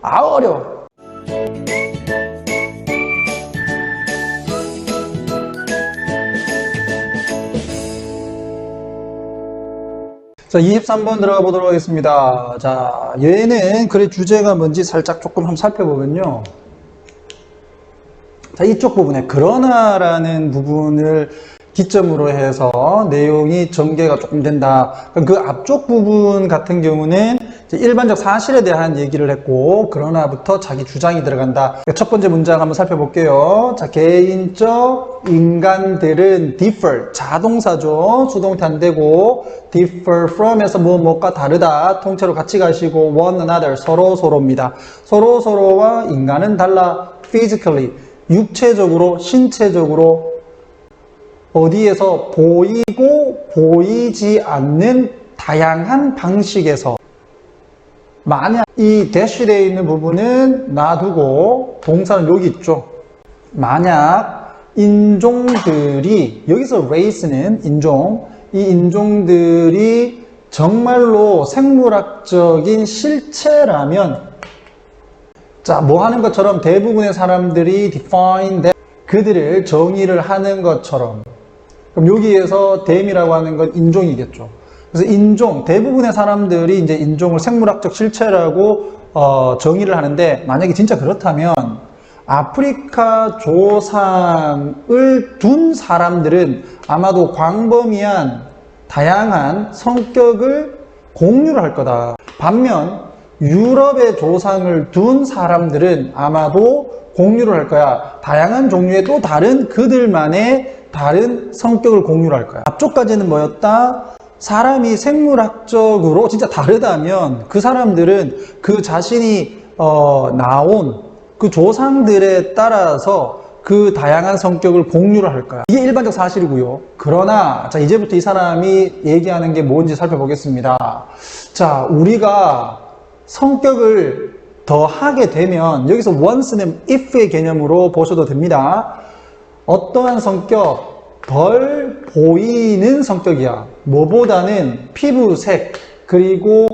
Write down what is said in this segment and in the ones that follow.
아, 어려워. 자, 23번 들어가 보도록 하겠습니다. 자, 얘는 글의 주제가 뭔지 살짝 조금 한번 살펴보면요. 자, 이쪽 부분에 그러나라는 부분을 기점으로 해서 내용이 전개가 조금 된다. 그 앞쪽 부분 같은 경우는 일반적 사실에 대한 얘기를 했고, 그러나부터 자기 주장이 들어간다. 첫 번째 문장 한번 살펴볼게요. 자, 개인적 인간들은 differ, 자동사죠. 수동태 안 되고, differ from에서 뭐가 다르다. 통째로 같이 가시고, one another, 서로입니다. 서로와 인간은 달라. physically, 육체적으로, 신체적으로, 어디에서 보이고 보이지 않는 다양한 방식에서. 만약 이 대쉬되어 있는 부분은 놔두고 동사는 여기 있죠. 만약 인종들이, 여기서 race는 인종, 이 인종들이 정말로 생물학적인 실체라면, 자, 뭐 하는 것처럼 대부분의 사람들이 define that, 그들을 정의를 하는 것처럼. 그럼 여기에서 them이라고 하는 건 인종이겠죠. 그래서 인종, 대부분의 사람들이 이제 인종을 생물학적 실체라고 정의를 하는데, 만약에 진짜 그렇다면 아프리카 조상을 둔 사람들은 아마도 광범위한 다양한 성격을 공유를 할 거다. 반면 유럽의 조상을 둔 사람들은 아마도 공유를 할 거야. 다양한 종류의 또 다른 그들만의 다른 성격을 공유를 할 거야. 앞쪽까지는 뭐였다? 사람이 생물학적으로 진짜 다르다면 그 사람들은 그 자신이 나온 그 조상들에 따라서 그 다양한 성격을 공유를 할 거야. 이게 일반적 사실이고요. 그러나 자, 이제부터 이 사람이 얘기하는 게 뭔지 살펴보겠습니다. 자, 우리가 성격을 더 하게 되면, 여기서 once는 if의 개념으로 보셔도 됩니다. 어떠한 성격, 덜 보이는 성격이야. 뭐보다는 피부색, 그리고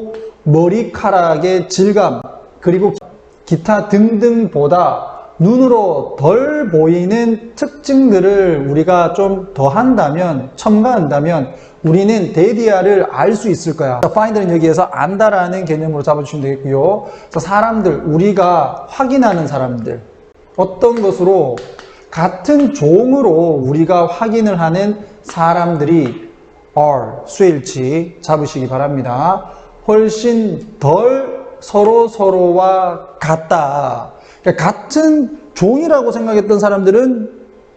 머리카락의 질감, 그리고 기타 등등보다 눈으로 덜 보이는 특징들을 우리가 좀 더 한다면, 첨가한다면 우리는 데디아를 알 수 있을 거야. find는 여기에서 안다라는 개념으로 잡아주시면 되겠고요. 사람들, 우리가 확인하는 사람들, 어떤 것으로 같은 종으로 우리가 확인을 하는 사람들이 are, 수일치 잡으시기 바랍니다. 훨씬 덜 서로와 같다. 그러니까 같은 종이라고 생각했던 사람들은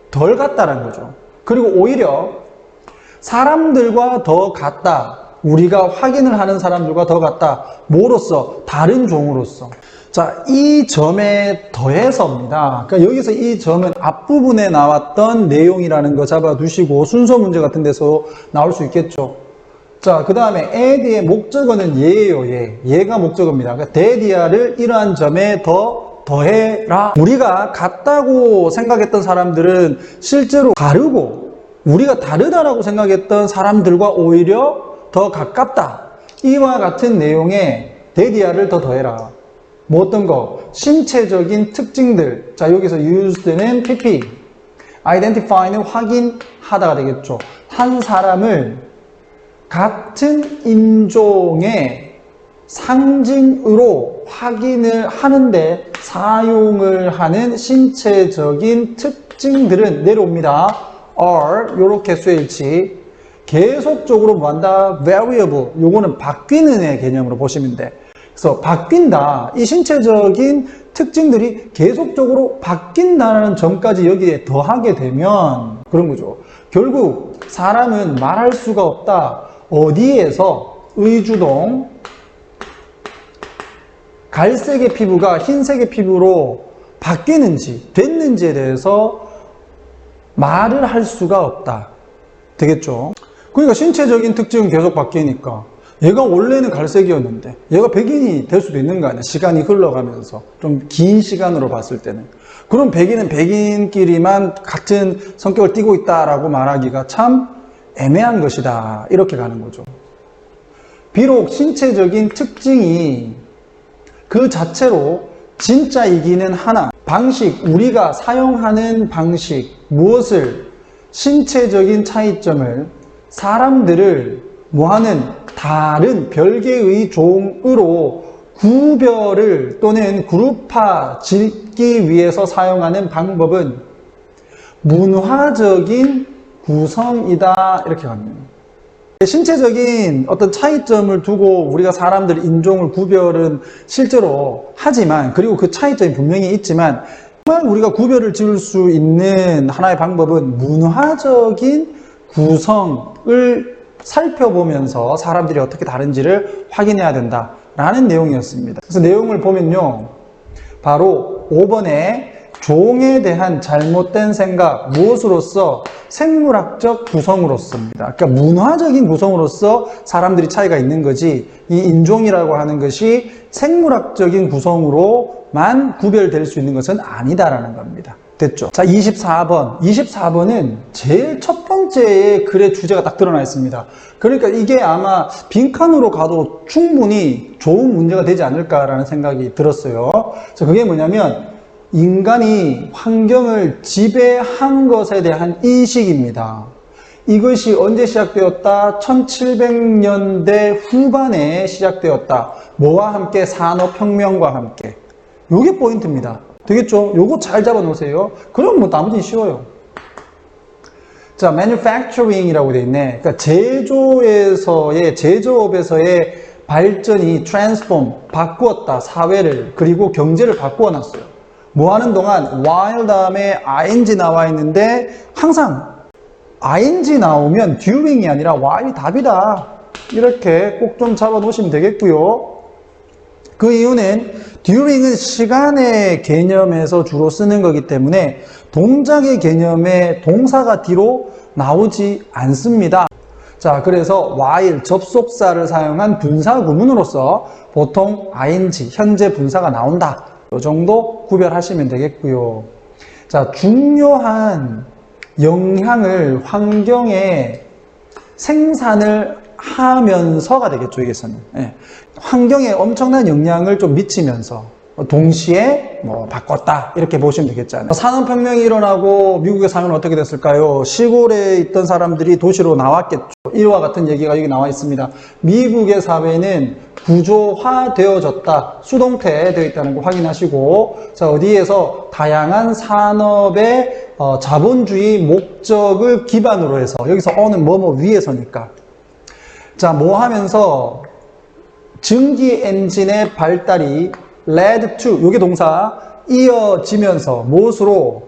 덜 같다라는 거죠. 그리고 오히려 사람들과 더 같다. 우리가 확인을 하는 사람들과 더 같다. 뭐로써? 다른 종으로서. 자, 이 점에 더해서입니다. 그러니까 여기서 이 점은 앞부분에 나왔던 내용이라는 거 잡아두시고 순서 문제 같은 데서 나올 수 있겠죠. 자, 그 다음에 add의 목적어는 얘예요, 얘. 얘가 목적어입니다. 그러니까 데디아를 이러한 점에 더해라. 우리가 같다고 생각했던 사람들은 실제로 다르고, 우리가 다르다라고 생각했던 사람들과 오히려 더 가깝다. 이와 같은 내용에 데디아를 더해라. 뭐 어떤 거? 신체적인 특징들. 자, 여기서 used는 pp. identify는 확인하다가 되겠죠. 한 사람을 같은 인종의 상징으로 확인을 하는데 사용을 하는 신체적인 특징들은 내려옵니다. are, 요렇게 수일치. 계속적으로 뭐한다? variable. 요거는 바뀌는 애 개념으로 보시면 돼. 그래서 바뀐다. 이 신체적인 특징들이 계속적으로 바뀐다는 점까지 여기에 더하게 되면 그런 거죠. 결국 사람은 말할 수가 없다. 어디에서 의주동 갈색의 피부가 흰색의 피부로 바뀌는지 됐는지에 대해서 말을 할 수가 없다. 되겠죠? 그러니까 신체적인 특징은 계속 바뀌니까 얘가 원래는 갈색이었는데 얘가 백인이 될 수도 있는 거 아니야. 시간이 흘러가면서 좀 긴 시간으로 봤을 때는. 그럼 백인은 백인끼리만 같은 성격을 띠고 있다라고 말하기가 참 애매한 것이다. 이렇게 가는 거죠. 비록 신체적인 특징이 그 자체로 진짜 이기는 하나. 방식, 우리가 사용하는 방식, 무엇을, 신체적인 차이점을 사람들을 뭐하는 다른 별개의 종으로 구별을 또는 그룹화 짓기 위해서 사용하는 방법은 문화적인 구성이다. 이렇게 합니다. 신체적인 어떤 차이점을 두고 우리가 사람들 인종을 구별은 실제로 하지만, 그리고 그 차이점이 분명히 있지만, 정말 우리가 구별을 지을 수 있는 하나의 방법은 문화적인 구성을 살펴보면서 사람들이 어떻게 다른지를 확인해야 된다라는 내용이었습니다. 그래서 내용을 보면요, 바로 5번에 종에 대한 잘못된 생각, 무엇으로서? 생물학적 구성으로서입니다. 그러니까 문화적인 구성으로서 사람들이 차이가 있는 거지, 이 인종이라고 하는 것이 생물학적인 구성으로만 구별될 수 있는 것은 아니다라는 겁니다. 됐죠? 자, 24번. 24번은 제일 첫 번째의 글의 주제가 딱 드러나 있습니다. 그러니까 이게 아마 빈칸으로 가도 충분히 좋은 문제가 되지 않을까라는 생각이 들었어요. 자, 그게 뭐냐면 인간이 환경을 지배한 것에 대한 인식입니다. 이것이 언제 시작되었다? 1700년대 후반에 시작되었다. 뭐와 함께? 산업혁명과 함께. 요게 포인트입니다. 되겠죠? 요거 잘 잡아 놓으세요. 그럼 뭐 나머지는 쉬워요. 자, manufacturing이라고 돼 있네. 그러니까 제조업에서의 발전이 transform, 바꾸었다. 사회를, 그리고 경제를 바꾸어 놨어요. 뭐 하는 동안 while 다음에 ing 나와 있는데 항상 ing 나오면 during이 아니라 while이 답이다. 이렇게 꼭 좀 잡아 놓으시면 되겠고요. 그 이유는 during은 시간의 개념에서 주로 쓰는 거기 때문에 동작의 개념에 동사가 뒤로 나오지 않습니다. 자, 그래서 while 접속사를 사용한 분사 구문으로서 보통 ing, 현재 분사가 나온다. 이 정도 구별하시면 되겠고요. 자, 중요한 영향을 환경에 생산을 하면서가 되겠죠, 여기서는. 예. 환경에 엄청난 영향을 좀 미치면서 동시에 뭐 바꿨다 이렇게 보시면 되겠잖아요. 산업혁명이 일어나고 미국의 사회는 어떻게 됐을까요? 시골에 있던 사람들이 도시로 나왔겠죠. 이와 같은 얘기가 여기 나와 있습니다. 미국의 사회는 구조화되어졌다, 수동태되어 있다는 거 확인하시고, 자, 어디에서 다양한 산업의 자본주의 목적을 기반으로 해서, 여기서 어는 뭐뭐 위에서니까, 자, 뭐 하면서 증기 엔진의 발달이 led to, 요게 동사, 이어지면서 무엇으로?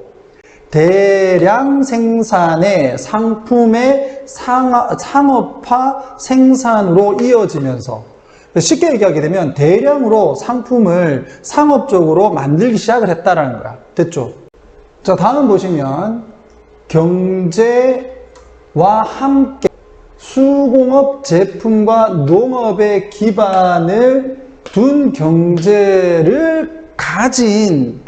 대량 생산의 상품의 상업화 생산으로 이어지면서, 쉽게 얘기하게 되면 대량으로 상품을 상업적으로 만들기 시작을 했다라는 거야. 됐죠? 자, 다음 보시면 경제와 함께 수공업 제품과 농업의 기반을 둔 경제를 가진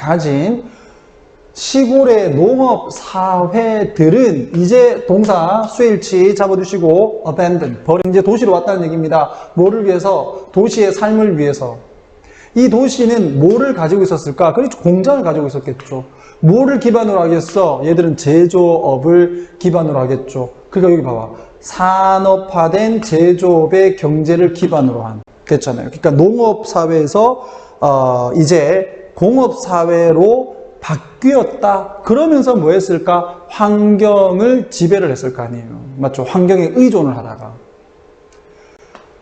시골의 농업 사회들은 이제 동사 수일치 잡아주시고 abandon, 버린, 이제 도시로 왔다는 얘기입니다. 뭐를 위해서? 도시의 삶을 위해서. 이 도시는 뭐를 가지고 있었을까? 그렇죠, 공장을 가지고 있었겠죠. 뭐를 기반으로 하겠어? 얘들은 제조업을 기반으로 하겠죠. 그러니까 여기 봐봐, 산업화된 제조업의 경제를 기반으로 한, 됐잖아요. 그러니까 농업 사회에서 이제 공업 사회로 바뀌었다. 그러면서 뭐 했을까? 환경을 지배를 했을 거 아니에요. 맞죠? 환경에 의존을 하다가.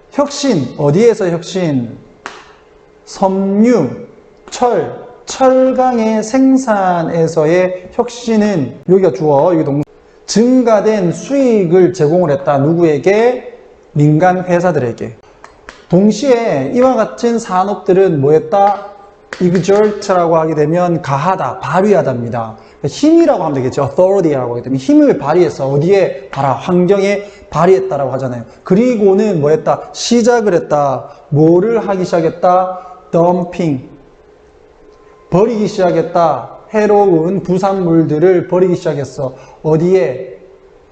혁신, 어디에서 혁신? 섬유, 철강의 생산에서의 혁신은, 여기가 주어, 여기 동사. 증가된 수익을 제공을 했다. 누구에게? 민간 회사들에게. 동시에 이와 같은 산업들은 뭐 했다? exert라고 하게 되면 가하다, 발휘하다입니다. 힘이라고 하면 되겠죠. authority라고 하게 되면 힘을 발휘해서 어디에? 봐라, 환경에 발휘했다라고 하잖아요. 그리고는 뭐 했다? 시작을 했다. 뭐를 하기 시작했다? dumping. 버리기 시작했다. 해로운 부산물들을 버리기 시작했어. 어디에?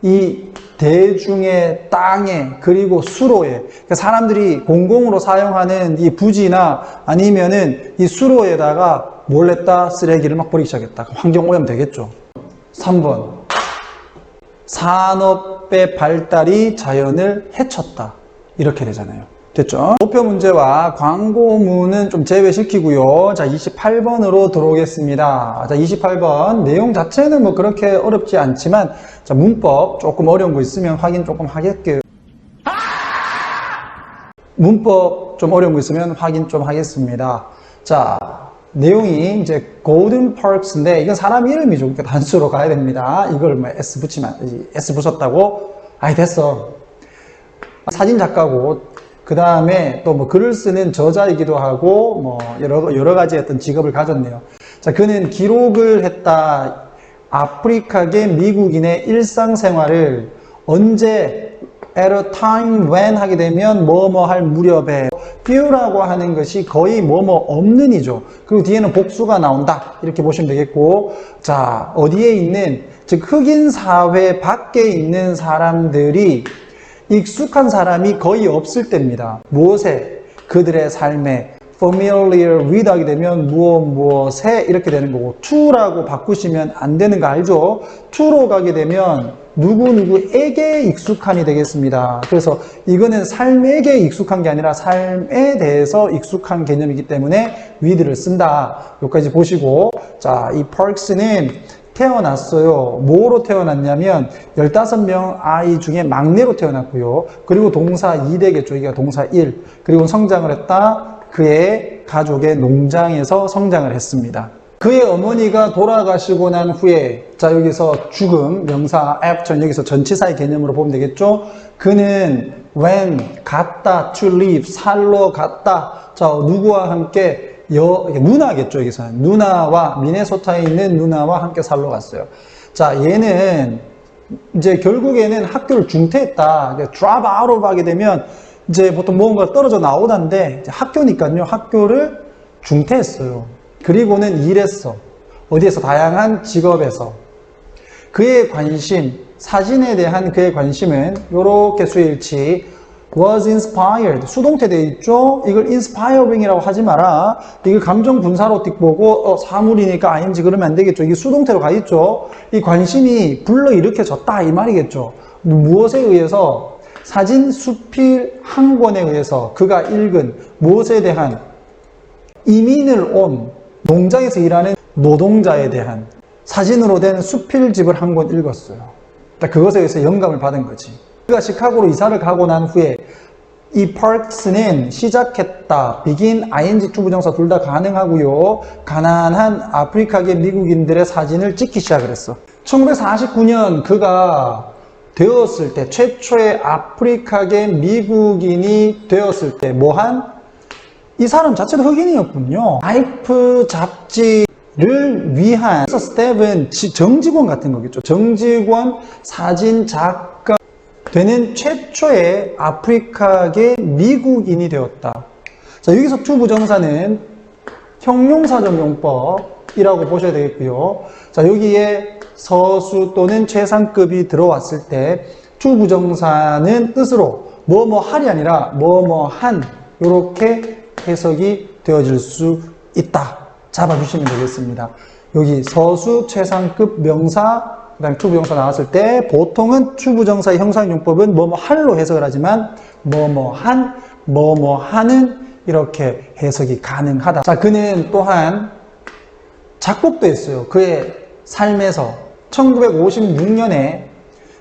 이 대중의 땅에 그리고 수로에, 그러니까 사람들이 공공으로 사용하는 이 부지나 아니면은 이 수로에다가 뭘 했다? 쓰레기를 막 버리기 시작했다. 환경오염 되겠죠. 3번. 산업의 발달이 자연을 해쳤다. 이렇게 되잖아요. 됐죠? 목표 문제와 광고문은 좀 제외시키고요. 자, 28번으로 들어오겠습니다. 자, 28번. 내용 자체는 뭐 그렇게 어렵지 않지만, 자, 문법 조금 어려운 거 있으면 확인 조금 하겠게요. 문법 좀 어려운 거 있으면 확인 좀 하겠습니다. 자, 내용이 이제 골든 파크스인데, 이건 사람 이름이죠. 그러니까 단수로 가야 됩니다. 이걸 뭐 S 붙이면, S 붙였다고? 아이, 됐어. 사진 작가고, 그 다음에 또 뭐 글을 쓰는 저자이기도 하고 뭐 여러 가지 어떤 직업을 가졌네요. 자, 그는 기록을 했다. 아프리카계 미국인의 일상생활을 언제 at a time when 하게 되면 뭐뭐 할 무렵에 few라고 하는 것이 거의 뭐뭐 없는 이죠. 그리고 뒤에는 복수가 나온다. 이렇게 보시면 되겠고, 자, 어디에 있는, 즉 흑인 사회 밖에 있는 사람들이 익숙한 사람이 거의 없을 때입니다. 무엇에? 그들의 삶에 familiar with 하게 되면 무엇에 이렇게 되는 거고, to라고 바꾸시면 안 되는 거 알죠? to로 가게 되면 누구누구에게 익숙한이 되겠습니다. 그래서 이거는 삶에게 익숙한 게 아니라 삶에 대해서 익숙한 개념이기 때문에 with를 쓴다. 여기까지 보시고, 자, 이 parks는 태어났어요. 뭐로 태어났냐면 15명 아이 중에 막내로 태어났고요. 그리고 동사 2되겠죠. 이게 동사 1. 그리고 성장을 했다. 그의 가족의 농장에서 성장을 했습니다. 그의 어머니가 돌아가시고 난 후에, 자, 여기서 죽음, 명사 after, 여기서 전치사의 개념으로 보면 되겠죠. 그는 when, 갔다, to leave, 살러 갔다. 자, 누구와 함께? 누나겠죠, 여기서는. 누나와, 미네소타에 있는 누나와 함께 살러 갔어요. 자, 얘는, 이제 결국에는 학교를 중퇴했다. drop out of 하게 되면, 이제 보통 뭔가 떨어져 나오던데, 학교니까요, 학교를 중퇴했어요. 그리고는 일했어. 어디에서? 다양한 직업에서. 그의 관심, 사진에 대한 그의 관심은, 요렇게 수일치, was inspired. 수동태 돼 있죠? 이걸 inspiring이라고 하지 마라. 이걸 감정 분사로 띡 보고, 사물이니까 ing 그러면 안 되겠죠. 이게 수동태로 가 있죠? 이 관심이 불러일으켜졌다. 이 말이겠죠. 무엇에 의해서? 사진 수필 한 권에 의해서 그가 읽은 무엇에 대한? 이민을 온 농장에서 일하는 노동자에 대한 사진으로 된 수필집을 한 권 읽었어요. 그것에 의해서 영감을 받은 거지. 그가 시카고로 이사를 가고 난 후에 이 parks는 시작했다. begin, ing, 투부정사 둘 다 가능하고요. 가난한 아프리카계 미국인들의 사진을 찍기 시작을 했어. 1949년 그가 되었을 때, 최초의 아프리카계 미국인이 되었을 때 뭐한? 이 사람 자체도 흑인이었군요. 라이프 잡지를 위한 스텝은 정직원 같은 거겠죠. 정직원 사진 작가 되는 최초의 아프리카계 미국인이 되었다. 자, 여기서 투부정사는 형용사적 용법이라고 보셔야 되겠고요. 자, 여기에 서수 또는 최상급이 들어왔을 때 투부정사는 뜻으로 뭐뭐 할이 아니라 뭐뭐 한, 이렇게 해석이 되어질 수 있다. 잡아주시면 되겠습니다. 여기 서수, 최상급, 명사, 그 다음에 투부정사 나왔을 때 보통은 투부정사의 형상용법은 뭐뭐 할로 해석을 하지만 뭐뭐 한, 뭐뭐 하는 이렇게 해석이 가능하다. 자, 그는 또한 작곡도 했어요. 그의 삶에서 1956년에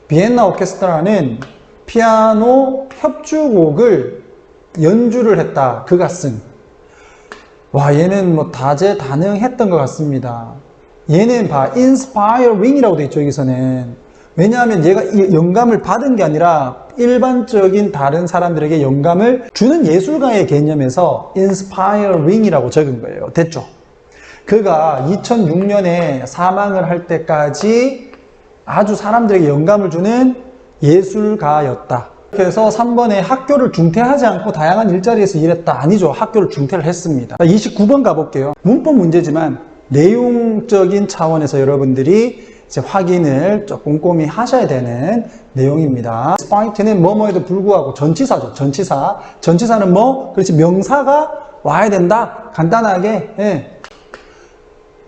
비엔나 오케스트라는 피아노 협주곡을 연주를 했다. 그가 쓴. 와, 얘는 뭐 다재다능했던 것 같습니다. 얘는 inspiring이라고 되어 있죠, 여기서는. 왜냐하면 얘가 영감을 받은 게 아니라 일반적인 다른 사람들에게 영감을 주는 예술가의 개념에서 inspiring이라고 적은 거예요. 됐죠? 그가 2006년에 사망을 할 때까지 아주 사람들에게 영감을 주는 예술가였다. 그래서 3번에 학교를 중퇴하지 않고 다양한 일자리에서 일했다. 아니죠. 학교를 중퇴를 했습니다. 29번 가볼게요. 문법 문제지만 내용적인 차원에서 여러분들이 이제 확인을 조금 꼼꼼히 하셔야 되는 내용입니다. despite는 뭐뭐에도 불구하고 전치사죠. 전치사. 전치사는 뭐? 그렇지. 명사가 와야 된다. 간단하게. 예.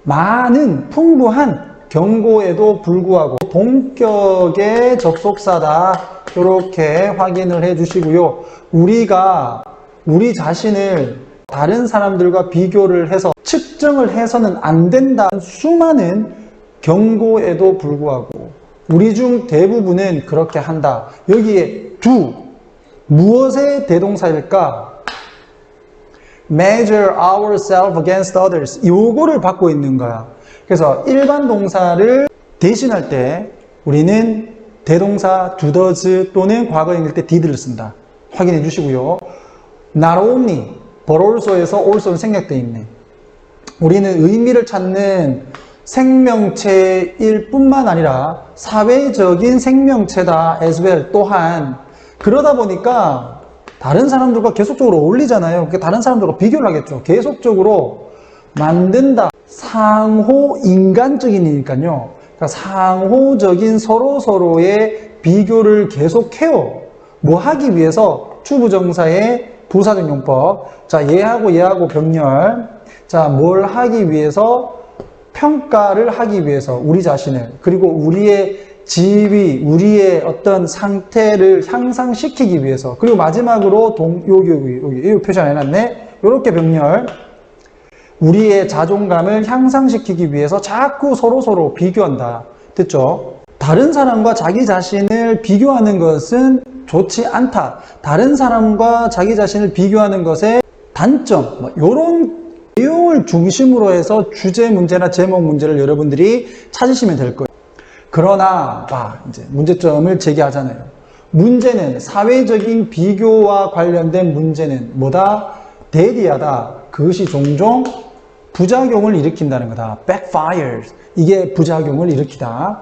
많은 풍부한 경고에도 불구하고 동격의 접속사다. 이렇게 확인을 해 주시고요. 우리가 우리 자신을 다른 사람들과 비교를 해서 측정을 해서는 안 된다. 수많은 경고에도 불구하고 우리 중 대부분은 그렇게 한다. 여기에 do 무엇의 대동사일까? measure ourselves against others. 요거를 받고 있는 거야. 그래서 일반 동사를 대신할 때 우리는 대동사 do, does 또는 과거형일 때 did를 쓴다. 확인해 주시고요. not only, but also에서 also는 생략되어 있네. 우리는 의미를 찾는 생명체일 뿐만 아니라 사회적인 생명체다 as well. 또한 그러다 보니까 다른 사람들과 계속적으로 어울리잖아요. 그러니까 다른 사람들과 비교를 하겠죠. 계속적으로 만든다. 상호 인간적인이니까요. 그러니까 상호적인 서로서로의 비교를 계속해요. 뭐 하기 위해서 추부정사의 부사적 용법. 자, 얘하고 병렬. 자, 뭘 하기 위해서? 평가를 하기 위해서 우리 자신을, 그리고 우리의 지위, 우리의 어떤 상태를 향상시키기 위해서, 그리고 마지막으로 여기 표시 안 해놨네. 요렇게 병렬. 우리의 자존감을 향상시키기 위해서 자꾸 서로 비교한다. 됐죠? 다른 사람과 자기 자신을 비교하는 것은 좋지 않다. 다른 사람과 자기 자신을 비교하는 것의 단점, 요런 내용을 중심으로 해서 주제 문제나 제목 문제를 여러분들이 찾으시면 될 거예요. 그러나 이제 문제점을 제기하잖아요. 문제는 사회적인 비교와 관련된 문제는 뭐다? 대리하다. 그것이 종종 부작용을 일으킨다는 거다. backfires. 이게 부작용을 일으키다.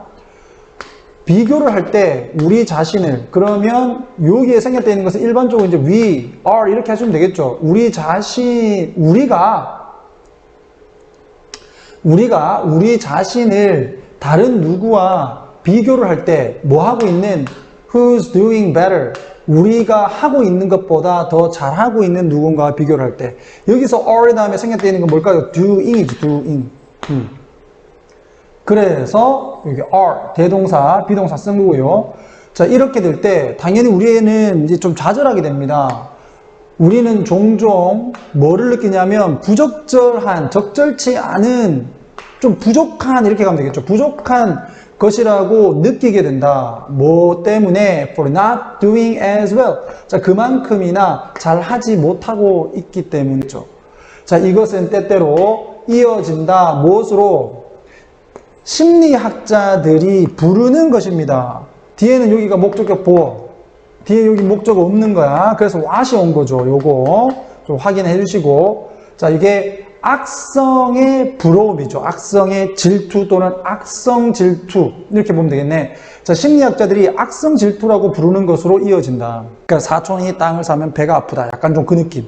비교를 할 때 우리 자신을, 그러면 여기에 생략되어 있는 것은 일반적으로 이제 we, are 이렇게 하시면 되겠죠. 우리 자신, 우리가 우리 자신을 다른 누구와 비교를 할 때 뭐 하고 있는? Who's doing better? 우리가 하고 있는 것보다 더 잘하고 있는 누군가와 비교를 할 때, 여기서 are 다음에 생략되어 있는 건 뭘까요? doing이지, doing. 그래서 여기 are 대동사, 비동사 쓴 거고요. 자, 이렇게 될 때 당연히 우리는 이제 좀 좌절하게 됩니다. 우리는 종종 뭐를 느끼냐면 부적절한, 적절치 않은, 좀 부족한, 이렇게 가면 되겠죠. 부족한 것이라고 느끼게 된다. 뭐 때문에? For not doing as well. 자, 그만큼이나 잘 하지 못하고 있기 때문이죠. 자, 이것은 때때로 이어진다. 무엇으로? 심리학자들이 부르는 것입니다. 뒤에는 여기가 목적격 보어. 뒤에 여기 목적 없는 거야. 그래서 what이 온 거죠. 요거 좀 확인해 주시고. 자, 이게 악성의 부러움이죠. 악성의 질투 또는 악성 질투. 이렇게 보면 되겠네. 자, 심리학자들이 악성 질투라고 부르는 것으로 이어진다. 그러니까 사촌이 땅을 사면 배가 아프다. 약간 좀 그 느낌.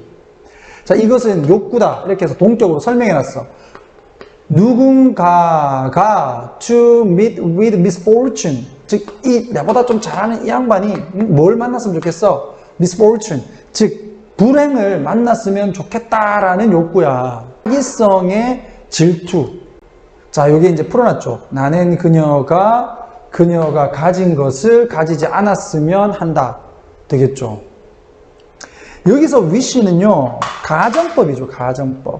자, 이것은 욕구다. 이렇게 해서 동격으로 설명해 놨어. 누군가가 to meet with misfortune. 즉, 내보다 좀 잘하는 이 양반이 뭘 만났으면 좋겠어? misfortune. 즉, 불행을 만났으면 좋겠다라는 욕구야. 사기성의 질투. 자, 여기 이제 풀어놨죠. 나는 그녀가 가진 것을 가지지 않았으면 한다. 되겠죠. 여기서 wish는요, 가정법이죠. 가정법.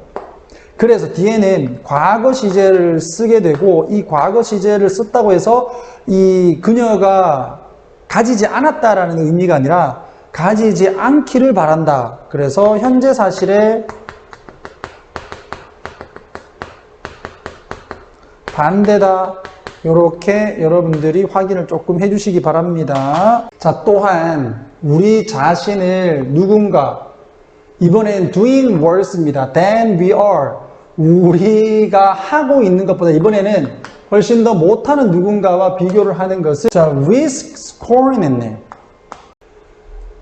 그래서 뒤에는 과거 시제를 쓰게 되고, 이 과거 시제를 썼다고 해서 이 그녀가 가지지 않았다라는 의미가 아니라 가지지 않기를 바란다. 그래서 현재 사실에 반대다. 이렇게 여러분들이 확인을 조금 해주시기 바랍니다. 자, 또한 우리 자신을 누군가, 이번엔 doing worse입니다. than we are. 우리가 하고 있는 것보다 이번에는 훨씬 더 못하는 누군가와 비교를 하는 것을, 자, risk scoring 했네.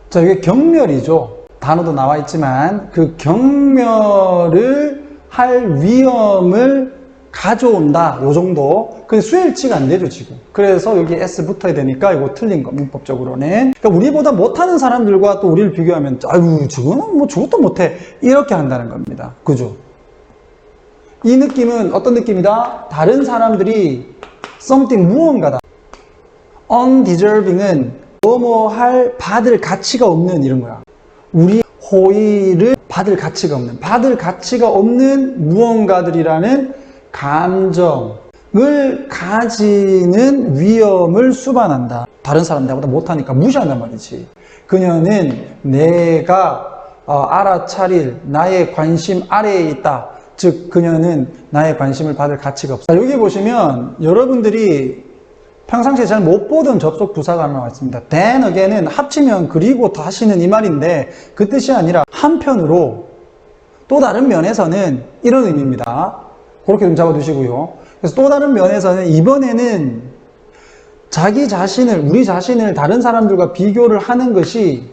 자, 이게 경멸이죠. 단어도 나와 있지만 그 경멸을 할 위험을 가져온다. 요 정도. 근데 수일치가 안 되죠, 지금. 그래서 여기 S 붙어야 되니까 이거 틀린 거, 문법적으로는. 그러니까 우리보다 못하는 사람들과 또 우리를 비교하면, 아유, 저거는 뭐 저것도 못해. 이렇게 한다는 겁니다. 그죠? 이 느낌은 어떤 느낌이다? 다른 사람들이 something 무언가다. undeserving은 뭐뭐 받을 가치가 없는 이런 거야. 우리 호의를 받을 가치가 없는 무언가들이라는 감정을 가지는 위험을 수반한다. 다른 사람 나보다 못하니까 무시한단 말이지. 그녀는 내가 알아차릴 나의 관심 아래에 있다. 즉 그녀는 나의 관심을 받을 가치가 없다. 여기 보시면 여러분들이 평상시에 잘 못 보던 접속 부사가 나와 있습니다. then again은 합치면 그리고 다시는 이 말인데 그 뜻이 아니라 한편으로 또 다른 면에서는 이런 의미입니다. 그렇게 좀 잡아두시고요. 그래서 또 다른 면에서는 이번에는 자기 자신을, 우리 자신을 다른 사람들과 비교를 하는 것이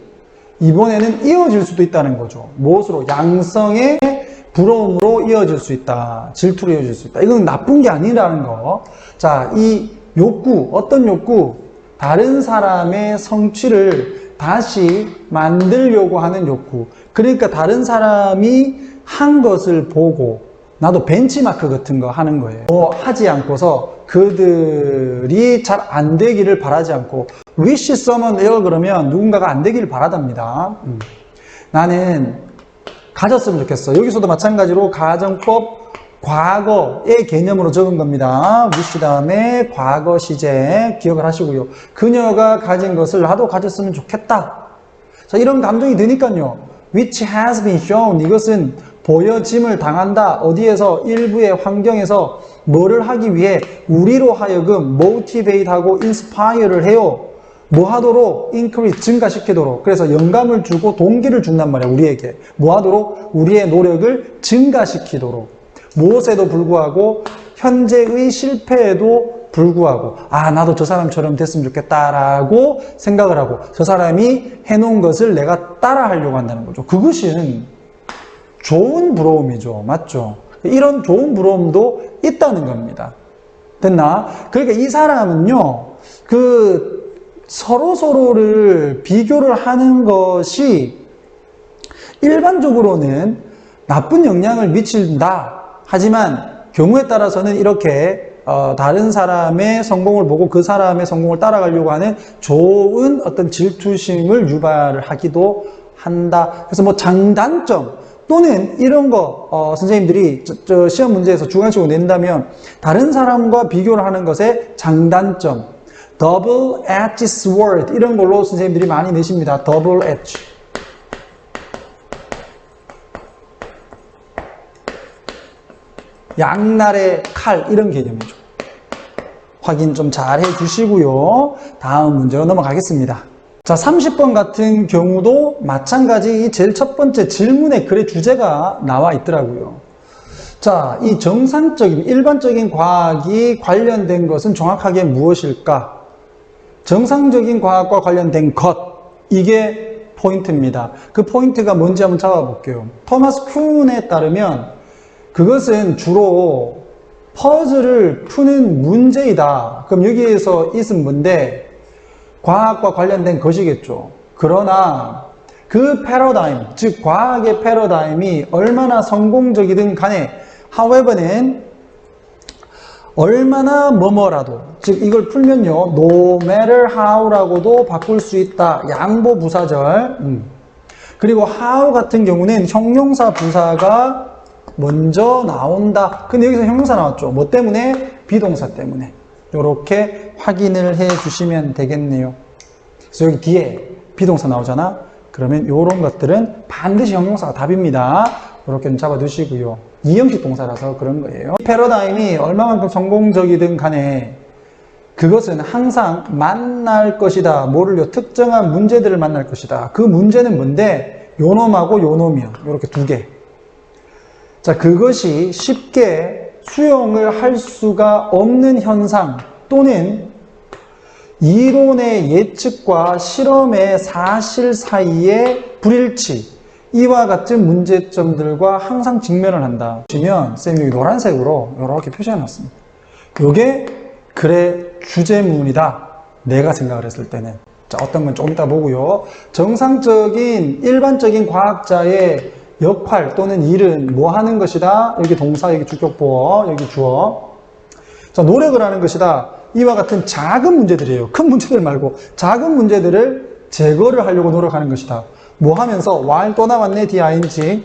이번에는 이어질 수도 있다는 거죠. 무엇으로? 양성의 부러움으로 이어질 수 있다. 질투로 이어질 수 있다. 이건 나쁜 게 아니라는 거. 자, 이 욕구, 어떤 욕구? 다른 사람의 성취를 다시 만들려고 하는 욕구. 그러니까 다른 사람이 한 것을 보고 나도 벤치마크 같은 거 하는 거예요. 뭐 하지 않고서 그들이 잘 안 되기를 바라지 않고 wish someone ill 그러면 누군가가 안 되기를 바라답니다. 나는 가졌으면 좋겠어. 여기서도 마찬가지로 가정법 과거의 개념으로 적은 겁니다. wish 다음에 과거 시제 기억을 하시고요. 그녀가 가진 것을 나도 가졌으면 좋겠다. 자, 이런 감정이 드니까요. which has been shown 이것은 보여짐을 당한다. 어디에서? 일부의 환경에서 뭐를 하기 위해 우리로 하여금 motivate하고 inspire를 해요. 뭐 하도록? increase, 증가시키도록. 그래서 영감을 주고 동기를 준단 말이야, 우리에게. 뭐 하도록? 우리의 노력을 증가시키도록. 무엇에도 불구하고 현재의 실패에도 불구하고 나도 저 사람처럼 됐으면 좋겠다라고 생각을 하고 저 사람이 해놓은 것을 내가 따라하려고 한다는 거죠. 그것이 좋은 부러움이죠. 맞죠? 이런 좋은 부러움도 있다는 겁니다. 됐나? 그러니까 이 사람은요, 서로를 비교를 하는 것이 일반적으로는 나쁜 영향을 미친다. 하지만 경우에 따라서는 이렇게 다른 사람의 성공을 보고 그 사람의 성공을 따라가려고 하는 좋은 어떤 질투심을 유발을 하기도 한다. 그래서 뭐 장단점 또는 이런 거 선생님들이 시험 문제에서 주관식으로 낸다면 다른 사람과 비교를 하는 것의 장단점 double edged sword 이런 걸로 선생님들이 많이 내십니다. double edge 양날의 칼 이런 개념이죠. 확인 좀 잘 해주시고요. 다음 문제로 넘어가겠습니다. 자, 30번 같은 경우도 마찬가지 이 제일 첫 번째 질문의 글의 주제가 나와 있더라고요. 자, 이 정상적인 일반적인 과학이 관련된 것은 정확하게 무엇일까? 정상적인 과학과 관련된 것 이게 포인트입니다. 그 포인트가 뭔지 한번 잡아볼게요. 토마스 쿤에 따르면 그것은 주로 퍼즐을 푸는 문제이다. 그럼 여기에서 있은 뭔데? 과학과 관련된 것이겠죠. 그러나 그 패러다임, 즉 과학의 패러다임이 얼마나 성공적이든 간에 however는 얼마나 뭐뭐라도 즉 이걸 풀면요 no matter how라고도 바꿀 수 있다. 양보 부사절 그리고 how 같은 경우는 형용사 부사가 먼저 나온다. 근데 여기서 형용사 나왔죠. 뭐 때문에? 비동사 때문에. 이렇게 확인을 해 주시면 되겠네요. 그래서 여기 뒤에 비동사 나오잖아. 그러면 이런 것들은 반드시 형용사가 답입니다. 이렇게 좀 잡아두시고요. 이형식 동사라서 그런 거예요. 패러다임이 얼마만큼 성공적이든 간에 그것은 항상 만날 것이다. 뭐를요? 특정한 문제들을 만날 것이다. 그 문제는 뭔데? 요놈하고 요놈이요. 이렇게 두 개. 자, 그것이 쉽게 수용을 할 수가 없는 현상 또는 이론의 예측과 실험의 사실 사이의 불일치 이와 같은 문제점들과 항상 직면을 한다. 보시면 쌤이 여기 노란색으로 이렇게 표시해 놨습니다. 이게 글의 주제문이다. 내가 생각을 했을 때는. 자, 어떤 건 조금 이따 보고요. 정상적인 일반적인 과학자의 역할 또는 일은 뭐 하는 것이다. 여기 동사, 여기 주격보어, 여기 주어. 자, 노력을 하는 것이다. 이와 같은 작은 문제들이에요. 큰 문제들 말고 작은 문제들을 제거를 하려고 노력하는 것이다. 뭐 하면서 while 또 나왔네, ding.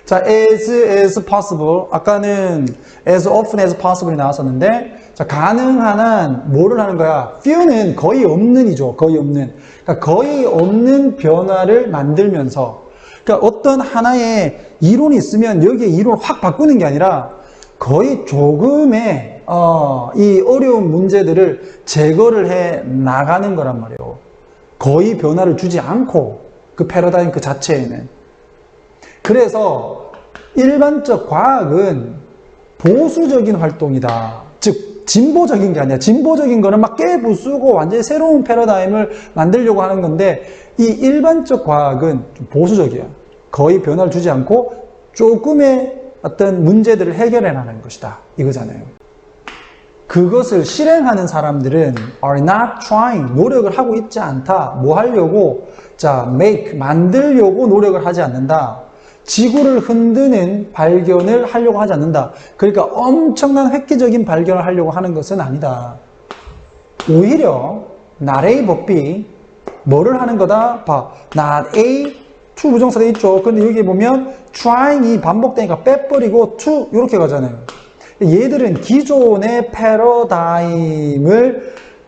자, as possible. 아까는 as often as possible이 나왔었는데, 자, 가능한 한 뭐를 하는 거야? few는 거의 없는이죠. 거의 없는. 그러니까 거의 없는 변화를 만들면서, 그러니까 어떤 하나의 이론이 있으면 여기에 이론을 확 바꾸는 게 아니라 거의 조금의 이 어려운 문제들을 제거를 해 나가는 거란 말이에요. 거의 변화를 주지 않고 그 패러다임 그 자체에는. 그래서 일반적 과학은 보수적인 활동이다. 즉 진보적인 게 아니야. 진보적인 거는 막 깨부수고 완전히 새로운 패러다임을 만들려고 하는 건데 이 일반적 과학은 좀 보수적이야. 거의 변화를 주지 않고 조금의 어떤 문제들을 해결해 나가는 것이다. 이거잖아요. 그것을 실행하는 사람들은 are not trying, 노력을 하고 있지 않다. 뭐 하려고? 자, make, 만들려고 노력을 하지 않는다. 지구를 흔드는 발견을 하려고 하지 않는다. 그러니까 엄청난 획기적인 발견을 하려고 하는 것은 아니다. 오히려 not A but B, 뭐를 하는 거다? 봐, not A, to 부정사 돼 있죠. 근데 여기 보면 trying이 반복되니까 빼버리고 to 이렇게 가잖아요. 얘들은 기존의 패러다임을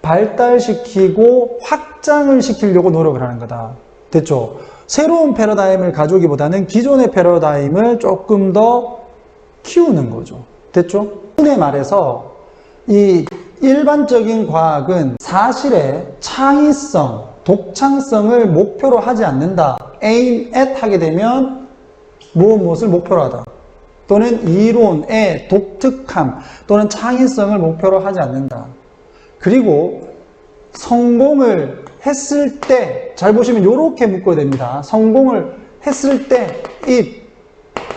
발달시키고 확장을 시키려고 노력을 하는 거다. 됐죠? 새로운 패러다임을 가져오기보다는 기존의 패러다임을 조금 더 키우는 거죠. 됐죠? 흔히 말해서 이 일반적인 과학은 사실의 창의성, 독창성을 목표로 하지 않는다. aim at 하게 되면 무엇을 목표로 하다. 또는 이론의 독특함 또는 창의성을 목표로 하지 않는다. 그리고 성공을 했을 때, 잘 보시면 이렇게 묶어야 됩니다. 성공을 했을 때 it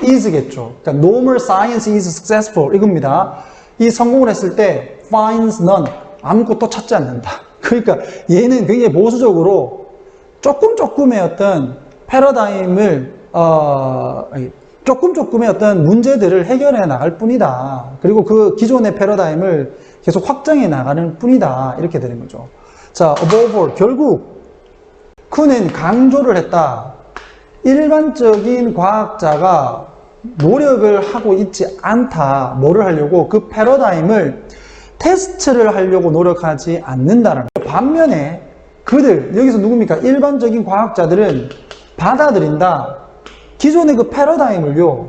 is겠죠. 그러니까 normal science is successful 이겁니다. 이 성공을 했을 때 finds none, 아무것도 찾지 않는다. 그러니까 얘는 굉장히 보수적으로 조금의 어떤 패러다임을 조금의 어떤 문제들을 해결해 나갈 뿐이다. 그리고 그 기존의 패러다임을 계속 확장해 나가는 뿐이다. 이렇게 되는 거죠. 자, above all, 결국 그는 강조를 했다. 일반적인 과학자가 노력을 하고 있지 않다. 뭐를 하려고? 그 패러다임을 테스트를 하려고 노력하지 않는다라는 거예요. 반면에 그들, 여기서 누굽니까? 일반적인 과학자들은 받아들인다. 기존의 그 패러다임을요,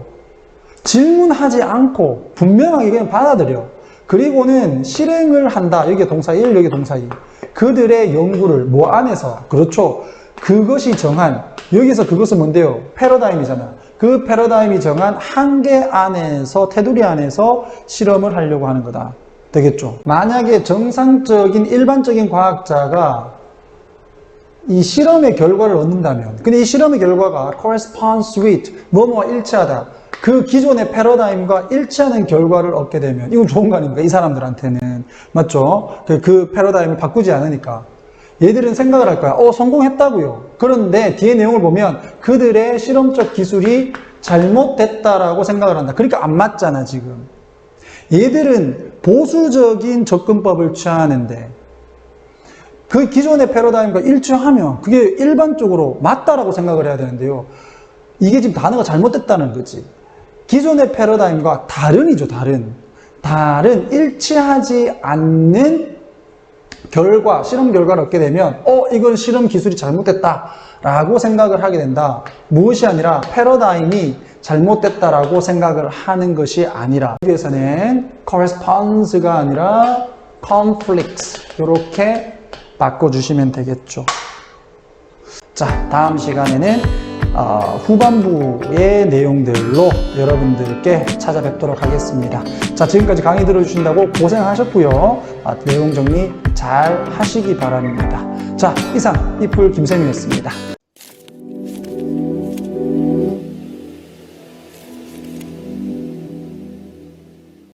질문하지 않고 분명하게 그냥 받아들여. 그리고는 실행을 한다. 여기 동사 1, 여기 동사 2. 그들의 연구를 뭐 안에서, 그렇죠. 그것이 정한, 여기서 그것은 뭔데요? 패러다임이잖아. 그 패러다임이 정한 한계 안에서, 테두리 안에서 실험을 하려고 하는 거다. 되겠죠? 만약에 정상적인 일반적인 과학자가 이 실험의 결과를 얻는다면, 근데 이 실험의 결과가 corresponds with, 뭐뭐와 일치하다. 그 기존의 패러다임과 일치하는 결과를 얻게 되면, 이건 좋은 거 아닙니까? 이 사람들한테는. 맞죠? 그 패러다임을 바꾸지 않으니까. 얘들은 생각을 할 거야. 성공했다고요. 그런데 뒤에 내용을 보면 그들의 실험적 기술이 잘못됐다라고 생각을 한다. 그러니까 안 맞잖아, 지금. 얘들은 보수적인 접근법을 취하는데, 그 기존의 패러다임과 일치하면 그게 일반적으로 맞다라고 생각을 해야 되는데요. 이게 지금 단어가 잘못됐다는 거지. 기존의 패러다임과 다른이죠, 다른 일치하지 않는 결과, 실험 결과를 얻게 되면 이건 실험 기술이 잘못됐다라고 생각을 하게 된다. 무엇이 아니라 패러다임이 잘못됐다라고 생각을 하는 것이 아니라, 여기에서는 corresponds가 아니라 conflicts 이렇게 바꿔주시면 되겠죠. 자, 다음 시간에는 후반부의 내용들로 여러분들께 찾아뵙도록 하겠습니다. 자, 지금까지 강의 들어주신다고 고생하셨고요. 내용 정리 잘 하시기 바랍니다. 자, 이상 이풀 김쌤이었습니다.